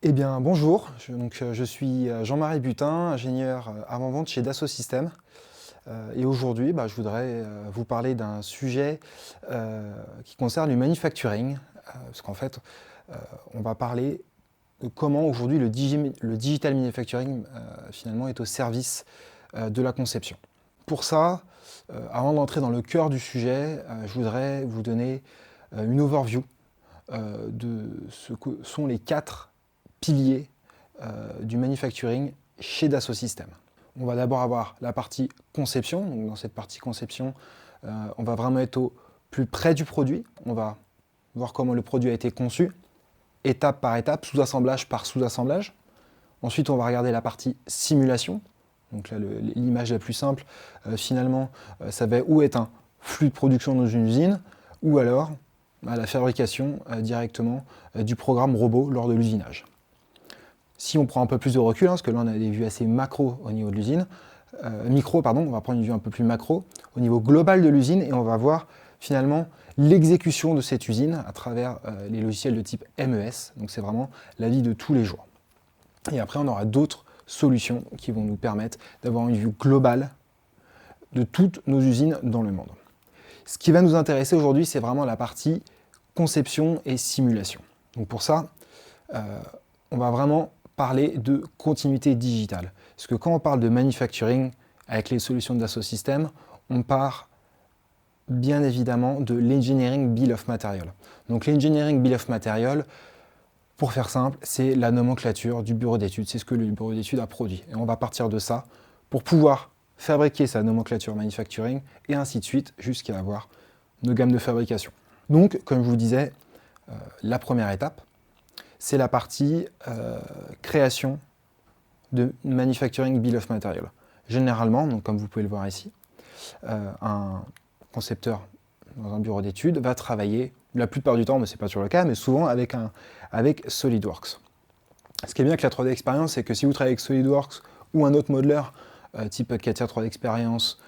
Eh bien, bonjour, je suis Jean-Marie Butin, ingénieur avant-vente chez Dassault Systèmes. Et aujourd'hui, je voudrais vous parler d'un sujet qui concerne le manufacturing, parce qu'en fait, euh, on va parler de comment aujourd'hui le digital manufacturing finalement est au service de la conception. Pour ça, avant d'entrer dans le cœur du sujet, je voudrais vous donner une overview de ce que sont les 4 piliers du manufacturing chez Dassault Systèmes. On va d'abord avoir la partie conception. Donc dans cette partie conception, on va vraiment être au plus près du produit. On va voir comment le produit a été conçu, étape par étape, sous-assemblage par sous-assemblage. Ensuite, on va regarder la partie simulation. Donc là, l'image la plus simple, finalement, ça va où est un flux de production dans une usine, ou alors à la fabrication directement du programme robot lors de l'usinage. Si on prend un peu plus de recul, parce que là on a des vues assez macro au niveau de l'usine, on va prendre une vue un peu plus macro au niveau global de l'usine et on va voir finalement l'exécution de cette usine à travers les logiciels de type MES. Donc c'est vraiment la vie de tous les jours. Et après on aura d'autres solutions qui vont nous permettre d'avoir une vue globale de toutes nos usines dans le monde. Ce qui va nous intéresser aujourd'hui, c'est vraiment la partie conception et simulation. Donc pour ça, on va vraiment parler de continuité digitale. Parce que quand on parle de manufacturing avec les solutions de Dassault Systèmes, on part bien évidemment de l'engineering bill of material. Donc l'engineering bill of material, pour faire simple, c'est la nomenclature du bureau d'études. C'est ce que le bureau d'études a produit. Et on va partir de ça pour pouvoir fabriquer sa nomenclature manufacturing et ainsi de suite jusqu'à avoir nos gammes de fabrication. Donc, comme je vous disais, la première étape, c'est la partie création de manufacturing bill of material. Généralement, donc comme vous pouvez le voir ici, un concepteur dans un bureau d'études va travailler, la plupart du temps, mais ce n'est pas toujours le cas, mais souvent avec SolidWorks. Ce qui est bien avec la 3D Experience, c'est que si vous travaillez avec SolidWorks ou un autre modeler, type CATIA 3D Experience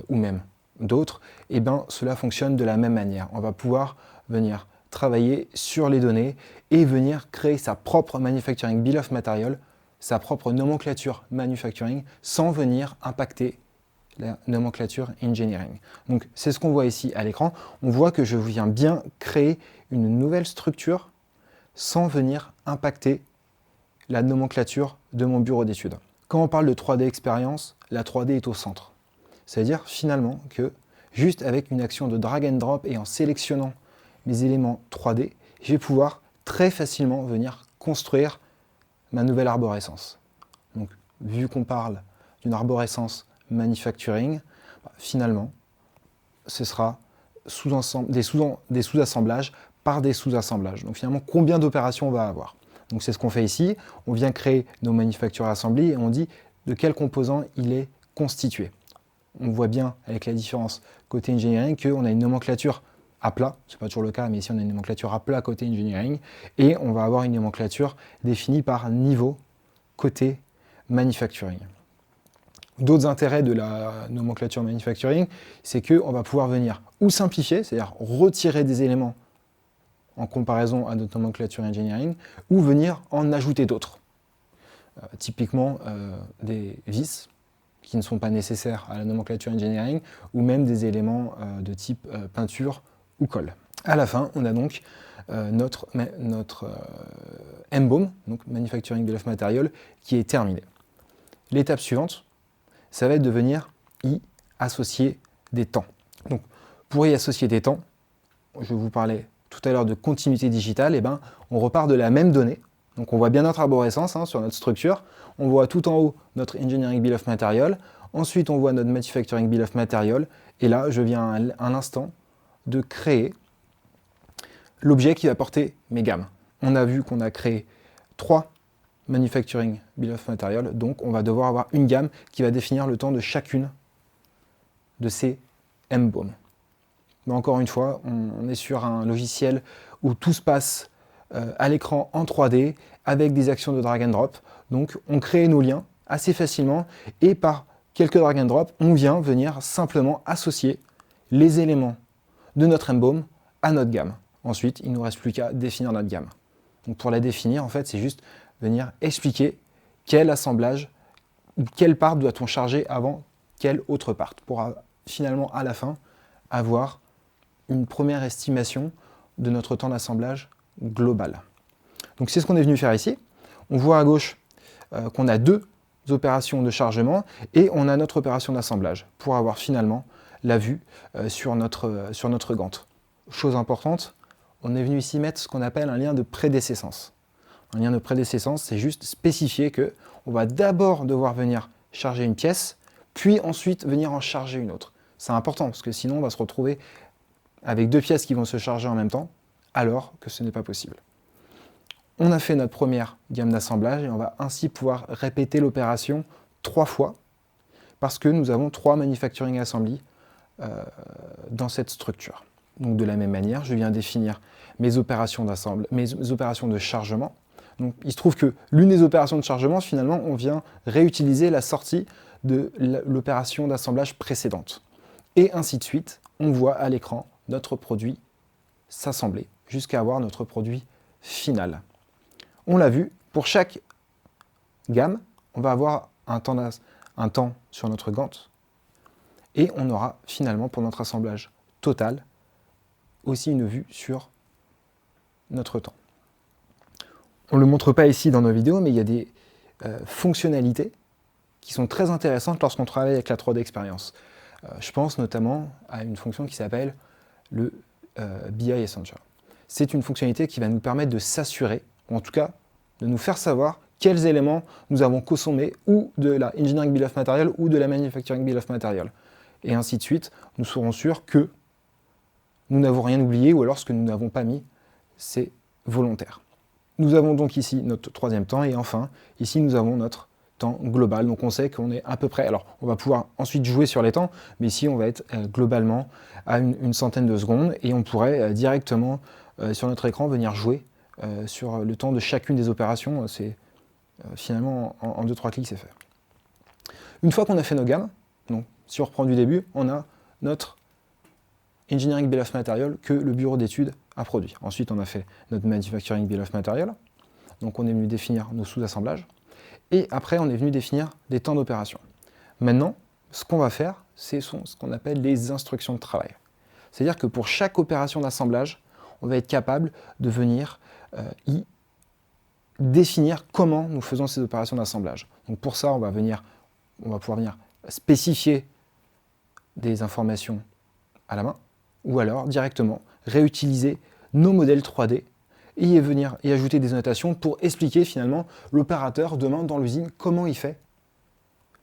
ou même d'autres, et ben, cela fonctionne de la même manière. On va pouvoir venir travailler sur les données et venir créer sa propre manufacturing bill of material, sa propre nomenclature manufacturing, sans venir impacter la nomenclature engineering. Donc c'est ce qu'on voit ici à l'écran. On voit que je viens bien créer une nouvelle structure sans venir impacter la nomenclature de mon bureau d'études. Quand on parle de 3D expérience, la 3D est au centre. C'est-à-dire finalement que juste avec une action de drag and drop et en sélectionnant mes éléments 3D, je vais pouvoir très facilement venir construire ma nouvelle arborescence. Donc, vu qu'on parle d'une arborescence manufacturing, finalement, ce sera des sous-assemblages par des sous-assemblages. Donc finalement, combien d'opérations on va avoir? Donc c'est ce qu'on fait ici. On vient créer nos manufactures assemblées et on dit de quels composants il est constitué. On voit bien avec la différence côté engineering qu'on a une nomenclature à plat, c'est pas toujours le cas, mais ici on a une nomenclature à plat côté engineering, et on va avoir une nomenclature définie par niveau côté manufacturing. D'autres intérêts de la nomenclature manufacturing, c'est qu'on va pouvoir venir ou simplifier, c'est-à-dire retirer des éléments en comparaison à notre nomenclature engineering, ou venir en ajouter d'autres. Typiquement des vis qui ne sont pas nécessaires à la nomenclature engineering, ou même des éléments de type peinture ou colle. À la fin, on a donc notre MBOM, donc Manufacturing Bill of Material, qui est terminé. L'étape suivante, ça va être de venir y associer des temps. Donc, pour y associer des temps, je vous parlais tout à l'heure de continuité digitale, et ben, on repart de la même donnée. Donc on voit bien notre arborescence sur notre structure. On voit tout en haut notre Engineering Bill of Material. Ensuite, on voit notre Manufacturing Bill of Material. Et là, je viens à l'instant de créer l'objet qui va porter mes gammes. On a vu qu'on a créé 3 Manufacturing Bill of Material, donc on va devoir avoir une gamme qui va définir le temps de chacune de ces MBOM. Mais encore une fois, on est sur un logiciel où tout se passe à l'écran en 3D avec des actions de drag and drop. Donc on crée nos liens assez facilement et par quelques drag and drop, on vient venir simplement associer les éléments de notre MBOM à notre gamme. Ensuite, il ne nous reste plus qu'à définir notre gamme. Donc pour la définir, en fait, c'est juste venir expliquer quel assemblage, quelle part doit-on charger avant quelle autre part, pour finalement, à la fin, avoir une première estimation de notre temps d'assemblage global. Donc c'est ce qu'on est venu faire ici. On voit à gauche qu'on a deux opérations de chargement et on a notre opération d'assemblage pour avoir finalement la vue sur notre Gantt. Chose importante, on est venu ici mettre ce qu'on appelle un lien de prédécessance. Un lien de prédécessance, c'est juste spécifier qu'on va d'abord devoir venir charger une pièce, puis ensuite venir en charger une autre. C'est important parce que sinon on va se retrouver avec deux pièces qui vont se charger en même temps, alors que ce n'est pas possible. On a fait notre première gamme d'assemblage et on va ainsi pouvoir répéter l'opération 3 fois parce que nous avons 3 manufacturing assemblies dans cette structure. Donc de la même manière, je viens définir mes opérations de chargement. Donc il se trouve que l'une des opérations de chargement, finalement, on vient réutiliser la sortie de l'opération d'assemblage précédente. Et ainsi de suite, on voit à l'écran notre produit s'assembler jusqu'à avoir notre produit final. On l'a vu, pour chaque gamme, on va avoir un temps sur notre Gantt et on aura finalement pour notre assemblage total aussi une vue sur notre temps. On ne le montre pas ici dans nos vidéos, mais il y a des fonctionnalités qui sont très intéressantes lorsqu'on travaille avec la 3D Experience. Je pense notamment à une fonction qui s'appelle le BI Essential. C'est une fonctionnalité qui va nous permettre de s'assurer, ou en tout cas de nous faire savoir quels éléments nous avons consommés ou de la Engineering Bill of Material ou de la Manufacturing Bill of Material. Et ainsi de suite, nous serons sûrs que nous n'avons rien oublié ou alors ce que nous n'avons pas mis, c'est volontaire. Nous avons donc ici notre troisième temps et enfin, ici nous avons notre temps global. Donc on sait qu'on est à peu près, alors on va pouvoir ensuite jouer sur les temps, mais ici on va être globalement à une centaine de secondes et on pourrait directement sur notre écran venir jouer sur le temps de chacune des opérations. C'est finalement en 2-3 clics c'est fait. Une fois qu'on a fait nos gammes, donc si on reprend du début, on a notre Engineering Bill of Material que le bureau d'études a produit. Ensuite on a fait notre Manufacturing Bill of Material, donc on est venu définir nos sous-assemblages. Et après, on est venu définir des temps d'opération. Maintenant, ce qu'on va faire, c'est ce qu'on appelle les instructions de travail. C'est-à-dire que pour chaque opération d'assemblage, on va être capable de venir y définir comment nous faisons ces opérations d'assemblage. Donc pour ça, on va pouvoir venir spécifier des informations à la main, ou alors directement réutiliser nos modèles 3D et venir y ajouter des notations pour expliquer finalement l'opérateur demain dans l'usine comment il fait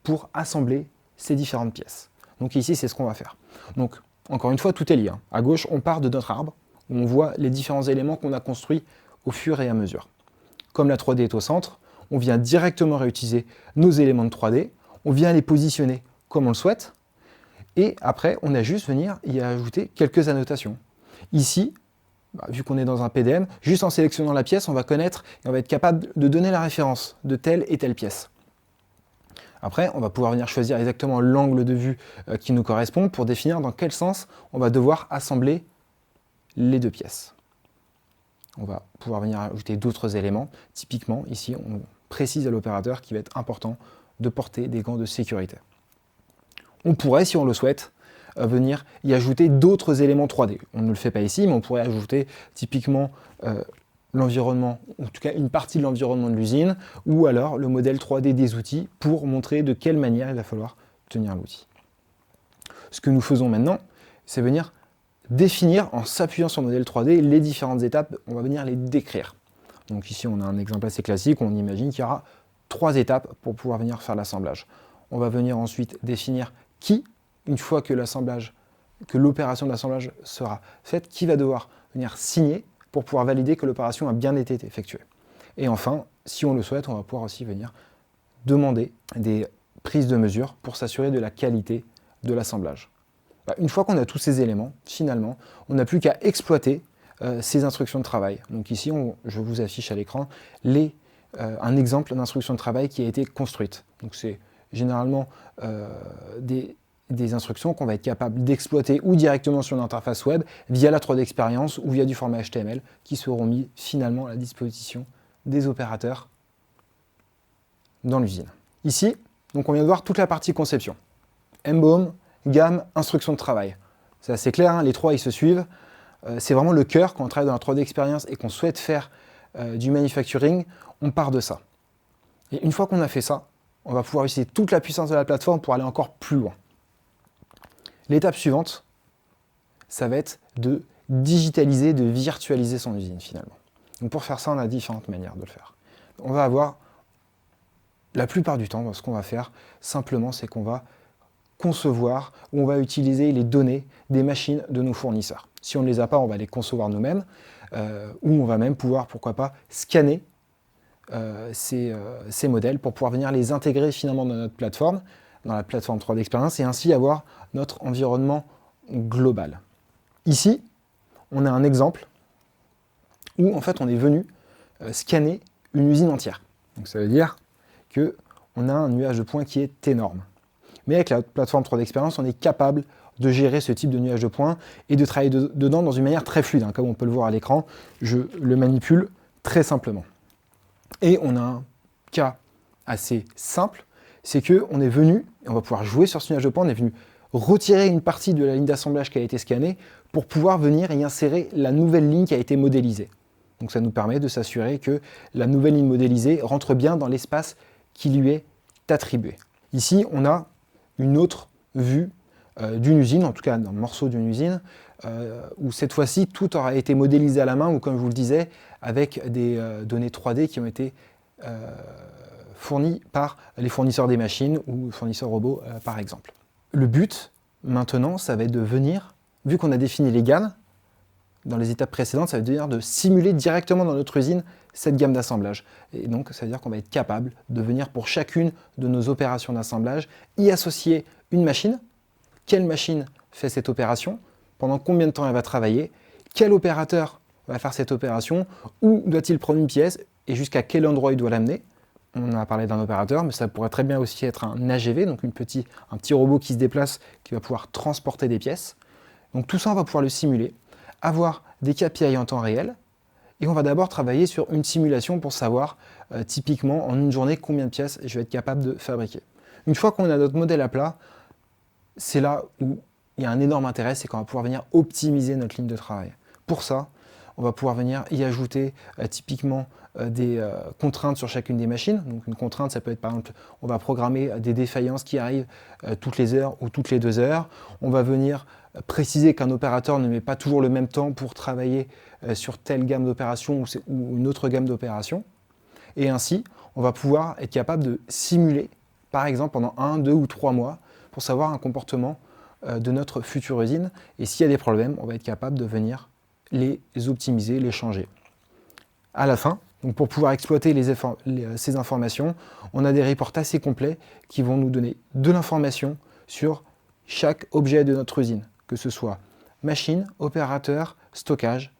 pour assembler ces différentes pièces. Donc ici, c'est ce qu'on va faire. Donc, encore une fois, tout est lié. À gauche, on part de notre arbre, où on voit les différents éléments qu'on a construits au fur et à mesure. Comme la 3D est au centre, on vient directement réutiliser nos éléments de 3D, on vient les positionner comme on le souhaite, et après, on a juste venir y ajouter quelques annotations. Ici, vu qu'on est dans un PDM, juste en sélectionnant la pièce, on va connaître et on va être capable de donner la référence de telle et telle pièce. Après, on va pouvoir venir choisir exactement l'angle de vue qui nous correspond pour définir dans quel sens on va devoir assembler les deux pièces. On va pouvoir venir ajouter d'autres éléments. Typiquement, ici, on précise à l'opérateur qu'il va être important de porter des gants de sécurité. On pourrait, si on le souhaite, venir y ajouter d'autres éléments 3D. On ne le fait pas ici, mais on pourrait ajouter typiquement l'environnement, en tout cas une partie de l'environnement de l'usine, ou alors le modèle 3D des outils pour montrer de quelle manière il va falloir tenir l'outil. Ce que nous faisons maintenant, c'est venir définir, en s'appuyant sur le modèle 3D, les différentes étapes, on va venir les décrire. Donc ici, on a un exemple assez classique, on imagine qu'il y aura 3 étapes pour pouvoir venir faire l'assemblage. On va venir ensuite définir qui, une fois que l'opération d'assemblage sera faite, qui va devoir venir signer pour pouvoir valider que l'opération a bien été effectuée. Et enfin, si on le souhaite, on va pouvoir aussi venir demander des prises de mesure pour s'assurer de la qualité de l'assemblage. Une fois qu'on a tous ces éléments, finalement, on n'a plus qu'à exploiter ces instructions de travail. Donc ici, je vous affiche à l'écran un exemple d'instruction de travail qui a été construite. Donc c'est généralement des des instructions qu'on va être capable d'exploiter ou directement sur l'interface web via la 3D Experience ou via du format HTML qui seront mis finalement à la disposition des opérateurs dans l'usine. Ici, donc on vient de voir toute la partie conception. Embaum, gamme, instruction de travail. C'est assez clair, hein, les trois ils se suivent. C'est vraiment le cœur quand on travaille dans la 3D Experience et qu'on souhaite faire du manufacturing, on part de ça. Et une fois qu'on a fait ça, on va pouvoir utiliser toute la puissance de la plateforme pour aller encore plus loin. L'étape suivante, ça va être de digitaliser, de virtualiser son usine finalement. Donc pour faire ça, on a différentes manières de le faire. On va avoir, la plupart du temps, ce qu'on va faire, simplement, c'est qu'on va concevoir, ou on va utiliser les données des machines de nos fournisseurs. Si on ne les a pas, on va les concevoir nous-mêmes, ou on va même pouvoir, pourquoi pas, scanner ces modèles pour pouvoir venir les intégrer finalement dans notre plateforme, dans la plateforme 3D Experience, et ainsi avoir notre environnement global. Ici, on a un exemple où en fait on est venu scanner une usine entière. Donc ça veut dire qu'on a un nuage de points qui est énorme. Mais avec la plateforme 3D Experience, on est capable de gérer ce type de nuage de points et de travailler dedans dans une manière très fluide. Comme on peut le voir à l'écran, je le manipule très simplement. Et on a un cas assez simple, c'est qu'on est venu, et on va pouvoir jouer sur ce nuage de points, on est venu retirer une partie de la ligne d'assemblage qui a été scannée pour pouvoir venir y insérer la nouvelle ligne qui a été modélisée. Donc ça nous permet de s'assurer que la nouvelle ligne modélisée rentre bien dans l'espace qui lui est attribué. Ici, on a une autre vue d'une usine, en tout cas d'un morceau d'une usine, où cette fois-ci, tout aura été modélisé à la main, ou comme je vous le disais, avec des données 3D qui ont été fournies par les fournisseurs des machines ou fournisseurs robots, par exemple. Le but, maintenant, ça va être de venir, vu qu'on a défini les gammes, dans les étapes précédentes, ça veut dire de simuler directement dans notre usine cette gamme d'assemblage. Et donc, ça veut dire qu'on va être capable de venir pour chacune de nos opérations d'assemblage y associer une machine. Quelle machine fait cette opération? Pendant combien de temps elle va travailler? Quel opérateur va faire cette opération? Où doit-il prendre une pièce? Et jusqu'à quel endroit il doit l'amener? On a parlé d'un opérateur, mais ça pourrait très bien aussi être un AGV, donc un petit robot qui se déplace, qui va pouvoir transporter des pièces. Donc tout ça, on va pouvoir le simuler, avoir des KPI en temps réel, et on va d'abord travailler sur une simulation pour savoir typiquement en une journée combien de pièces je vais être capable de fabriquer. Une fois qu'on a notre modèle à plat, c'est là où il y a un énorme intérêt, c'est qu'on va pouvoir venir optimiser notre ligne de travail. Pour ça, on va pouvoir venir y ajouter typiquement des contraintes sur chacune des machines. Donc une contrainte, ça peut être par exemple, on va programmer des défaillances qui arrivent toutes les heures ou toutes les 2 heures. On va venir préciser qu'un opérateur ne met pas toujours le même temps pour travailler sur telle gamme d'opérations ou une autre gamme d'opérations. Et ainsi, on va pouvoir être capable de simuler, par exemple pendant 1, 2 ou 3 mois, pour savoir un comportement de notre future usine. Et s'il y a des problèmes, on va être capable de venir les optimiser, les changer. À la fin, donc pour pouvoir exploiter ces informations, on a des reports assez complets qui vont nous donner de l'information sur chaque objet de notre usine, que ce soit machine, opérateur, stockage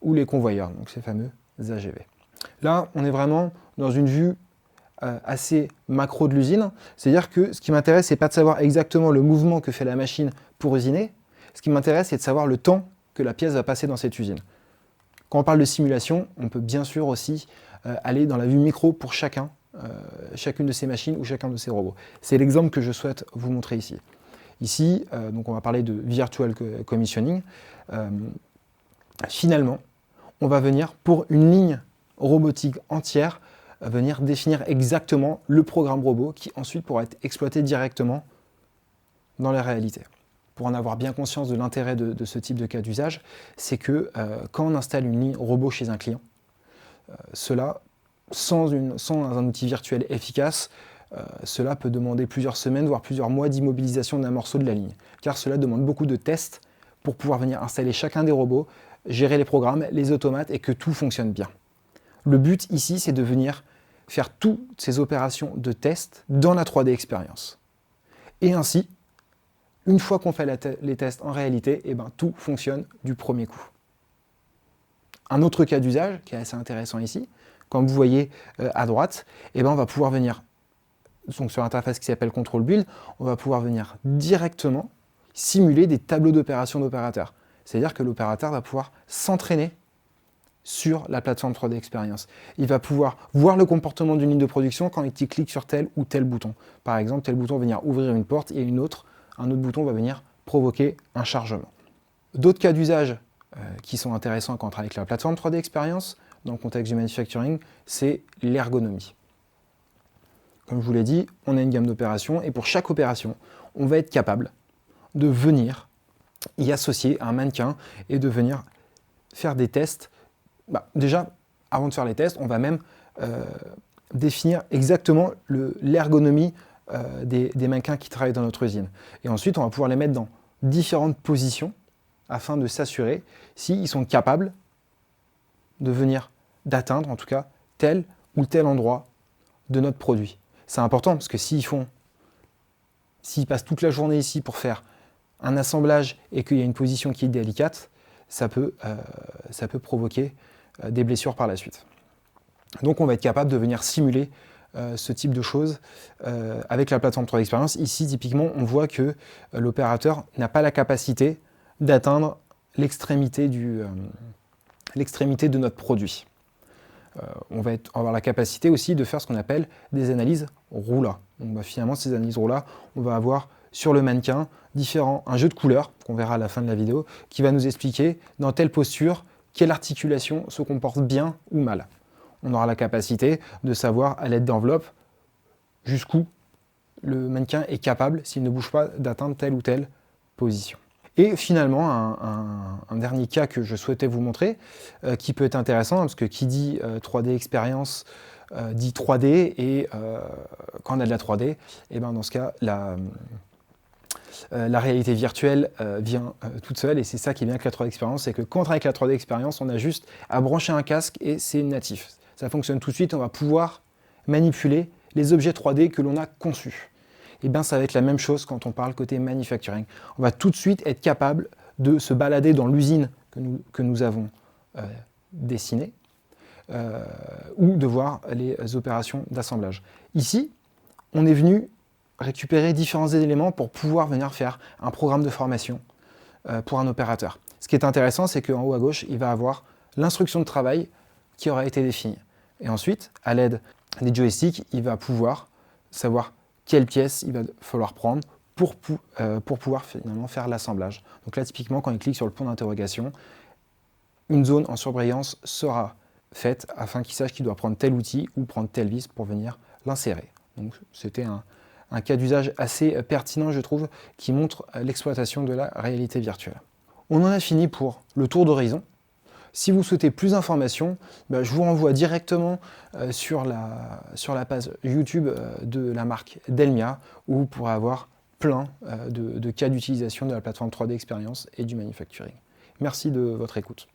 ou les convoyeurs, donc ces fameux AGV. Là, on est vraiment dans une vue assez macro de l'usine, c'est-à-dire que ce qui m'intéresse, c'est pas de savoir exactement le mouvement que fait la machine pour usiner, ce qui m'intéresse, c'est de savoir le temps que la pièce va passer dans cette usine. Quand on parle de simulation, on peut bien sûr aussi aller dans la vue micro pour chacune de ces machines ou chacun de ces robots. C'est l'exemple que je souhaite vous montrer ici. Ici, donc on va parler de virtual commissioning. Finalement, on va venir pour une ligne robotique entière venir définir exactement le programme robot qui ensuite pourra être exploité directement dans la réalité. Pour en avoir bien conscience de l'intérêt de ce type de cas d'usage, c'est que quand on installe une ligne robot chez un client, cela, sans un outil virtuel efficace, cela peut demander plusieurs semaines, voire plusieurs mois d'immobilisation d'un morceau de la ligne, car cela demande beaucoup de tests pour pouvoir venir installer chacun des robots, gérer les programmes, les automates et que tout fonctionne bien. Le but ici, c'est de venir faire toutes ces opérations de test dans la 3D Experience. Et ainsi, une fois qu'on fait les tests en réalité, tout fonctionne du premier coup. Un autre cas d'usage qui est assez intéressant ici, comme vous voyez à droite, on va pouvoir venir donc sur l'interface qui s'appelle Control Build, on va pouvoir venir directement simuler des tableaux d'opération d'opérateurs. C'est-à-dire que l'opérateur va pouvoir s'entraîner sur la plateforme 3D Experience. Il va pouvoir voir le comportement d'une ligne de production quand il clique sur tel ou tel bouton. Par exemple, tel bouton va venir ouvrir une porte et un autre bouton va venir provoquer un chargement. D'autres cas d'usage qui sont intéressants quand on travaille avec la plateforme 3D Experience, dans le contexte du manufacturing, c'est l'ergonomie. Comme je vous l'ai dit, on a une gamme d'opérations et pour chaque opération, on va être capable de venir y associer un mannequin et de venir faire des tests. Déjà, avant de faire les tests, on va même définir exactement l'ergonomie des mannequins qui travaillent dans notre usine. Et ensuite, on va pouvoir les mettre dans différentes positions afin de s'assurer s'ils sont capables de venir, d'atteindre en tout cas tel ou tel endroit de notre produit. C'est important parce que s'ils passent toute la journée ici pour faire un assemblage et qu'il y a une position qui est délicate, ça peut provoquer des blessures par la suite. Donc on va être capable de venir simuler ce type de choses avec la plateforme 3D Experience. Ici, typiquement, on voit que l'opérateur n'a pas la capacité d'atteindre l'extrémité de notre produit. On va avoir la capacité aussi de faire ce qu'on appelle des analyses roula. Donc, finalement, ces analyses roula, on va avoir sur le mannequin un jeu de couleurs, qu'on verra à la fin de la vidéo, qui va nous expliquer dans telle posture, quelle articulation se comporte bien ou mal. On aura la capacité de savoir à l'aide d'enveloppes jusqu'où le mannequin est capable, s'il ne bouge pas, d'atteindre telle ou telle position. Et finalement, un dernier cas que je souhaitais vous montrer, qui peut être intéressant, parce que qui dit 3D Experience dit 3D, et quand on a de la 3D, et dans ce cas, la réalité virtuelle vient toute seule, et c'est ça qui est bien avec la 3D Experience, c'est que quand on travaille avec la 3D Experience, on a juste à brancher un casque et c'est natif. Ça fonctionne tout de suite, on va pouvoir manipuler les objets 3D que l'on a conçus. Et bien ça va être la même chose quand on parle côté manufacturing. On va tout de suite être capable de se balader dans l'usine que nous avons dessinée ou de voir les opérations d'assemblage. Ici, on est venu récupérer différents éléments pour pouvoir venir faire un programme de formation pour un opérateur. Ce qui est intéressant, c'est qu'en haut à gauche, il va avoir l'instruction de travail qui aura été définie. Et ensuite, à l'aide des joysticks, il va pouvoir savoir quelle pièce il va falloir prendre pour pouvoir finalement faire l'assemblage. Donc là, typiquement, quand il clique sur le point d'interrogation, une zone en surbrillance sera faite afin qu'il sache qu'il doit prendre tel outil ou prendre telle vis pour venir l'insérer. Donc c'était un cas d'usage assez pertinent, je trouve, qui montre l'exploitation de la réalité virtuelle. On en a fini pour le tour d'horizon. Si vous souhaitez plus d'informations, je vous renvoie directement sur la page YouTube de la marque Delmia, où vous pourrez avoir plein de cas d'utilisation de la plateforme 3D Experience et du manufacturing. Merci de votre écoute.